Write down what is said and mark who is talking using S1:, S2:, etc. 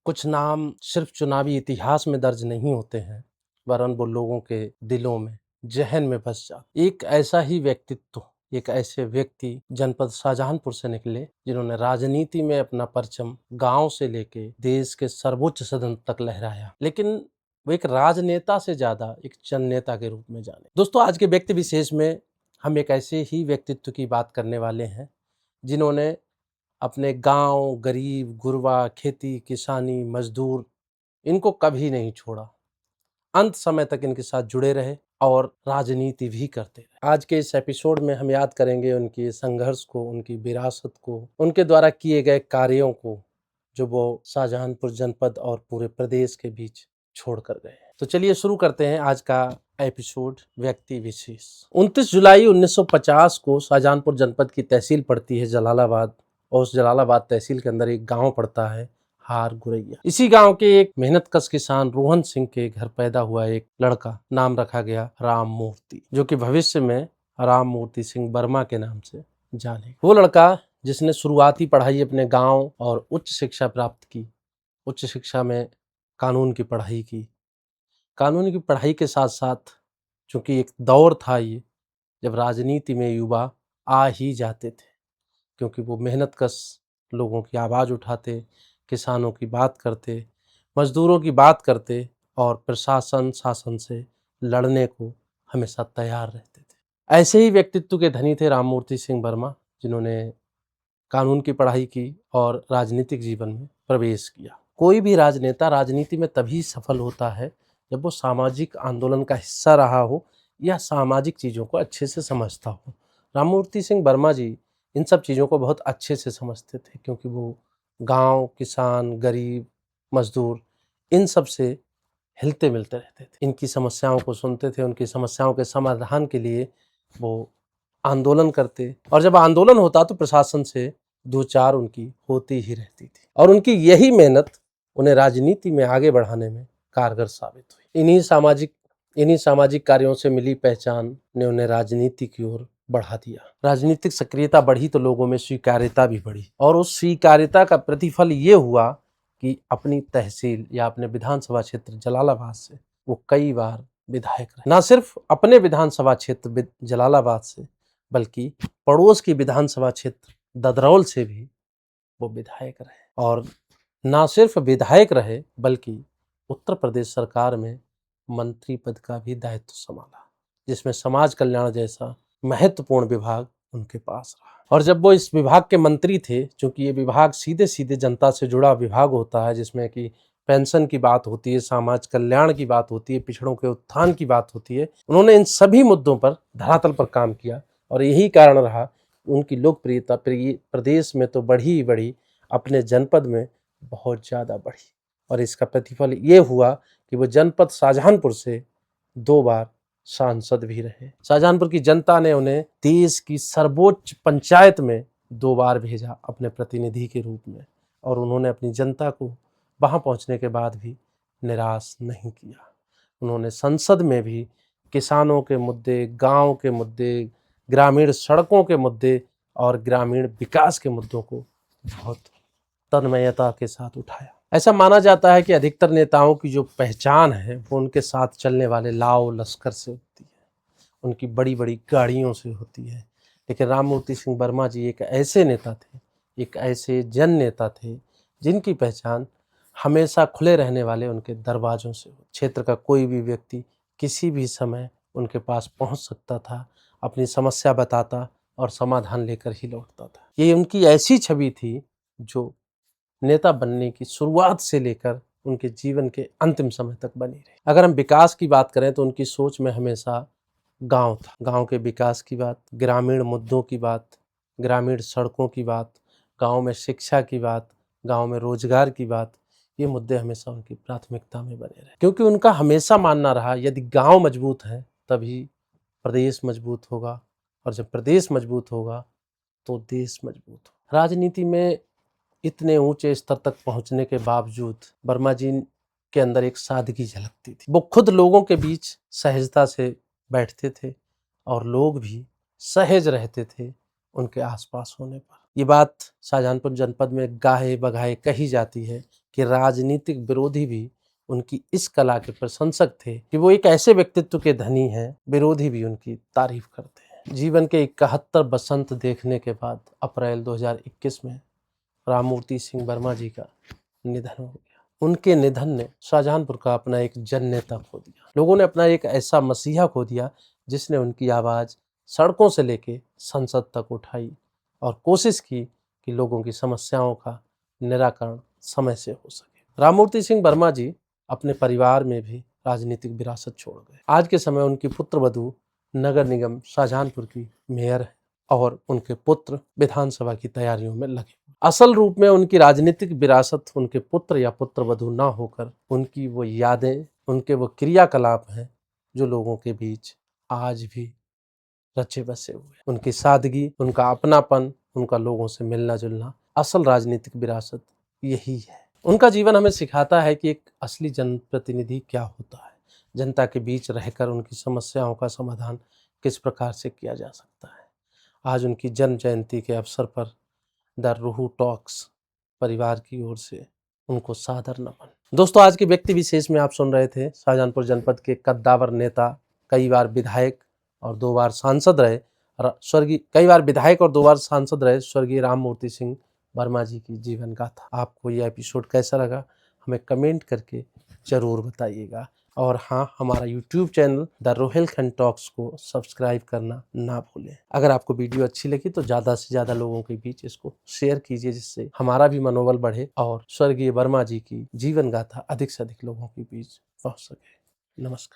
S1: कुछ नाम सिर्फ चुनावी इतिहास में दर्ज नहीं होते हैं, वरन वो लोगों के दिलों में, ज़हन में बस जाते। एक ऐसा ही व्यक्तित्व, एक ऐसे व्यक्ति जनपद शाहजहानपुर से निकले, जिन्होंने राजनीति में अपना परचम गांव से लेके देश के सर्वोच्च सदन तक लहराया। लेकिन वो एक राजनेता से ज्यादा एक जननेता के रूप में जाने। दोस्तों, आज के व्यक्ति विशेष में हम एक ऐसे ही व्यक्तित्व की बात करने वाले हैं, जिन्होंने अपने गांव, गरीब, गुरबा, खेती, किसानी, मजदूर, इनको कभी नहीं छोड़ा। अंत समय तक इनके साथ जुड़े रहे और राजनीति भी करते रहे। आज के इस एपिसोड में हम याद करेंगे उनके संघर्ष को, उनकी विरासत को, उनके द्वारा किए गए कार्यों को, जो वो शाहजहानपुर जनपद और पूरे प्रदेश के बीच छोड़ कर गए। तो चलिए शुरू करते हैं आज का एपिसोड व्यक्ति विशेष। 29 जुलाई 1950 को शाहजहानपुर जनपद की तहसील पड़ती है जलालाबाद, और उस जलालाबाद तहसील के अंदर एक गांव पड़ता है हार गुरैया। इसी गांव के एक मेहनतकश किसान रोहन सिंह के घर पैदा हुआ एक लड़का, नाम रखा गया राम मूर्ति, जो कि भविष्य में राम मूर्ति सिंह वर्मा के नाम से जाने। वो लड़का जिसने शुरुआती पढ़ाई अपने गांव और उच्च शिक्षा प्राप्त की। उच्च शिक्षा में कानून की पढ़ाई की। कानून की पढ़ाई के साथ साथ, चूंकि एक दौर था ये जब राजनीति में युवा आ ही जाते थे, क्योंकि वो मेहनतकश लोगों की आवाज़ उठाते, किसानों की बात करते, मजदूरों की बात करते और प्रशासन शासन से लड़ने को हमेशा तैयार रहते थे। ऐसे ही व्यक्तित्व के धनी थे राम मूर्ति सिंह वर्मा, जिन्होंने कानून की पढ़ाई की और राजनीतिक जीवन में प्रवेश किया। कोई भी राजनेता राजनीति में तभी सफल होता है जब वो सामाजिक आंदोलन का हिस्सा रहा हो या सामाजिक चीज़ों को अच्छे से समझता हो। राम मूर्ति सिंह वर्मा जी इन सब चीज़ों को बहुत अच्छे से समझते थे, क्योंकि वो गांव, किसान, गरीब, मजदूर, इन सब से हिलते मिलते रहते थे। इनकी समस्याओं को सुनते थे, उनकी समस्याओं के समाधान के लिए वो आंदोलन करते, और जब आंदोलन होता तो प्रशासन से दो चार उनकी होती ही रहती थी। और उनकी यही मेहनत उन्हें राजनीति में आगे बढ़ाने में कारगर साबित हुई। इन्हीं सामाजिक कार्यों से मिली पहचान ने उन्हें राजनीति की ओर बढ़ा दिया। राजनीतिक सक्रियता बढ़ी तो लोगों में स्वीकार्यता भी बढ़ी, और उस स्वीकार्यता का प्रतिफल ये हुआ कि अपनी तहसील या अपने विधानसभा क्षेत्र जलालाबाद से वो कई बार विधायक रहे। न सिर्फ अपने विधानसभा क्षेत्र जलालाबाद से, बल्कि पड़ोस की विधानसभा क्षेत्र ददरौल से भी वो विधायक रहे। और न सिर्फ विधायक रहे, बल्कि उत्तर प्रदेश सरकार में मंत्री पद का भी दायित्व संभाला, जिसमें समाज कल्याण जैसा महत्वपूर्ण विभाग उनके पास रहा। और जब वो इस विभाग के मंत्री थे, चूंकि ये विभाग सीधे सीधे जनता से जुड़ा विभाग होता है, जिसमें कि पेंशन की बात होती है, समाज कल्याण की बात होती है, पिछड़ों के उत्थान की बात होती है, उन्होंने इन सभी मुद्दों पर धरातल पर काम किया। और यही कारण रहा उनकी लोकप्रियता प्रदेश में तो बढ़ी ही बढ़ी, अपने जनपद में बहुत ज़्यादा बढ़ी। और इसका प्रतिफल ये हुआ कि वो जनपद शाहजहानपुर से 2 बार सांसद भी रहे। शाहजहानपुर की जनता ने उन्हें देश की सर्वोच्च पंचायत में 2 बार भेजा अपने प्रतिनिधि के रूप में, और उन्होंने अपनी जनता को वहां पहुंचने के बाद भी निराश नहीं किया। उन्होंने संसद में भी किसानों के मुद्दे, गांव के मुद्दे, ग्रामीण सड़कों के मुद्दे और ग्रामीण विकास के मुद्दों को बहुत तन्मयता के साथ उठाया। ऐसा माना जाता है कि अधिकतर नेताओं की जो पहचान है वो उनके साथ चलने वाले लाव लश्कर से होती है, उनकी बड़ी बड़ी गाड़ियों से होती है। लेकिन राम मूर्ति सिंह वर्मा जी एक ऐसे नेता थे, एक ऐसे जन नेता थे, जिनकी पहचान हमेशा खुले रहने वाले उनके दरवाजों से हो। क्षेत्र का कोई भी व्यक्ति किसी भी समय उनके पास पहुंच सकता था, अपनी समस्या बताता और समाधान लेकर ही लौटता था। ये उनकी ऐसी छवि थी जो नेता बनने की शुरुआत से लेकर उनके जीवन के अंतिम समय तक बनी रही। अगर हम विकास की बात करें तो उनकी सोच में हमेशा गांव था। गांव के विकास की बात, ग्रामीण मुद्दों की बात, ग्रामीण सड़कों की बात, गांव में शिक्षा की बात, गांव में रोजगार की बात, ये मुद्दे हमेशा उनकी प्राथमिकता में बने रहे। क्योंकि उनका हमेशा मानना रहा, यदि गांव मजबूत है तभी प्रदेश मजबूत होगा, और जब प्रदेश मजबूत होगा तो देश मजबूत होगा। राजनीति में इतने ऊंचे स्तर तक पहुंचने के बावजूद वर्मा जी के अंदर एक सादगी झलकती थी। वो खुद लोगों के बीच सहजता से बैठते थे, और लोग भी सहज रहते थे उनके आसपास होने पर। ये बात शाहजहानपुर जनपद में गाहे बगाहे कही जाती है कि राजनीतिक विरोधी भी उनकी इस कला के प्रशंसक थे कि वो एक ऐसे व्यक्तित्व के धनी हैं, विरोधी भी उनकी तारीफ करते हैं। जीवन के 71 बसंत देखने के बाद अप्रैल 2021 में राममूर्ति सिंह वर्मा जी का निधन हो गया। उनके निधन ने शाहजहांपुर का अपना एक जन नेता खो दिया। लोगों ने अपना एक ऐसा मसीहा खो दिया जिसने उनकी आवाज़ सड़कों से लेके संसद तक उठाई और कोशिश की कि लोगों की समस्याओं का निराकरण समय से हो सके। राममूर्ति सिंह वर्मा जी अपने परिवार में भी राजनीतिक विरासत छोड़ गए। आज के समय उनकी पुत्रवधू नगर निगम शाहजहांपुर की मेयर है और उनके पुत्र विधानसभा की तैयारियों में लगे। असल रूप में उनकी राजनीतिक विरासत उनके पुत्र या पुत्रवधू ना होकर उनकी वो यादें, उनके वो क्रियाकलाप हैं जो लोगों के बीच आज भी रचे बसे हुए। उनकी सादगी, उनका अपनापन, उनका लोगों से मिलना जुलना, असल राजनीतिक विरासत यही है। उनका जीवन हमें सिखाता है कि एक असली जनप्रतिनिधि क्या होता है, जनता के बीच रहकर उनकी समस्याओं का समाधान किस प्रकार से किया जा सकता है। आज उनकी जन्म जयंती के अवसर पर द रूहू टॉक्स परिवार की ओर से उनको सादर नमन। दोस्तों, आज के व्यक्ति विशेष में आप सुन रहे थे शाहजहांपुर जनपद के कद्दावर नेता, कई बार विधायक और 2 बार सांसद रहे स्वर्गीय राममूर्ति सिंह वर्मा जी की जीवन गाथा। आपको यह एपिसोड कैसा लगा हमें कमेंट करके जरूर बताइएगा। और हाँ, हमारा YouTube channel the Rohilkhand talks को सब्सक्राइब करना ना भूलें। अगर आपको वीडियो अच्छी लगी तो ज़्यादा से ज़्यादा लोगों के बीच इसको शेयर कीजिए, जिससे हमारा भी मनोबल बढ़े और स्वर्गीय वर्मा जी की जीवन गाथा अधिक से अधिक लोगों के बीच पहुँच सके। नमस्कार।